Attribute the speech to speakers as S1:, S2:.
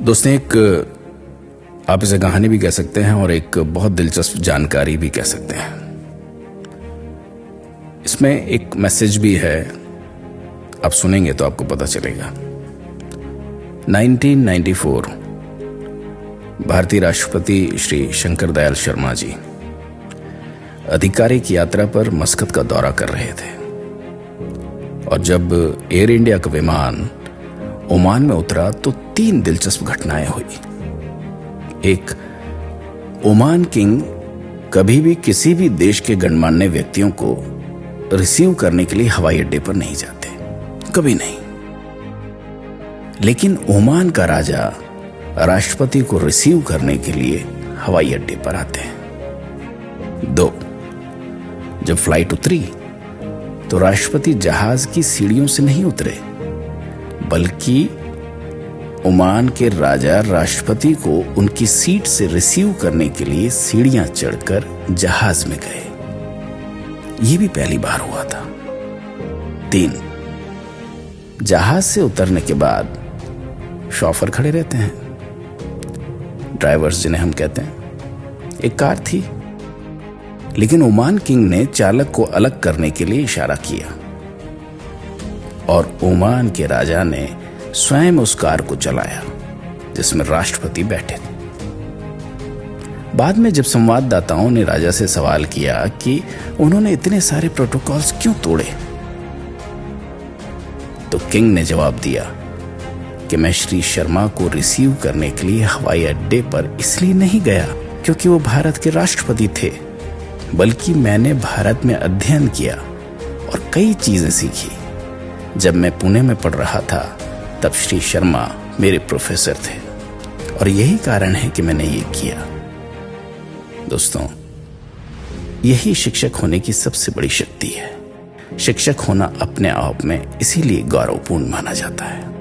S1: दोस्तों, एक आप इसे कहानी भी कह सकते हैं और एक बहुत दिलचस्प जानकारी भी कह सकते हैं। इसमें एक मैसेज भी है, आप सुनेंगे तो आपको पता चलेगा। 1994 भारतीय राष्ट्रपति श्री शंकर दयाल शर्मा जी आधिकारिक यात्रा पर मस्कत का दौरा कर रहे थे और जब एयर इंडिया का विमान ओमान में उतरा तो 3 दिलचस्प घटनाएं हुई। एक, ओमान किंग कभी भी किसी भी देश के गणमान्य व्यक्तियों को रिसीव करने के लिए हवाई अड्डे पर नहीं जाते, कभी नहीं। लेकिन ओमान का राजा राष्ट्रपति को रिसीव करने के लिए हवाई अड्डे पर आते हैं। 2, जब फ्लाइट उतरी तो राष्ट्रपति जहाज की सीढ़ियों से नहीं उतरे, बल्कि ओमान के राजा राष्ट्रपति को उनकी सीट से रिसीव करने के लिए सीढ़ियां चढ़कर जहाज में गए। यह भी पहली बार हुआ था। 3, जहाज से उतरने के बाद शॉफर खड़े रहते हैं, ड्राइवर्स जिन्हें हम कहते हैं। एक कार थी, लेकिन ओमान किंग ने चालक को अलग करने के लिए इशारा किया और ओमान के राजा ने स्वयं उस कार को चलाया जिसमें राष्ट्रपति बैठे थे। बाद में जब संवाददाताओं ने राजा से सवाल किया कि उन्होंने इतने सारे प्रोटोकॉल्स क्यों तोड़े, तो किंग ने जवाब दिया कि मैं श्री शर्मा को रिसीव करने के लिए हवाई अड्डे पर इसलिए नहीं गया क्योंकि वो भारत के राष्ट्रपति थे, बल्कि मैंने भारत में अध्ययन किया और कई चीजें सीखी। जब मैं पुणे में पढ़ रहा था तब श्री शर्मा मेरे प्रोफेसर थे और यही कारण है कि मैंने ये किया। दोस्तों, यही शिक्षक होने की सबसे बड़ी शक्ति है। शिक्षक होना अपने आप में इसीलिए गौरवपूर्ण माना जाता है।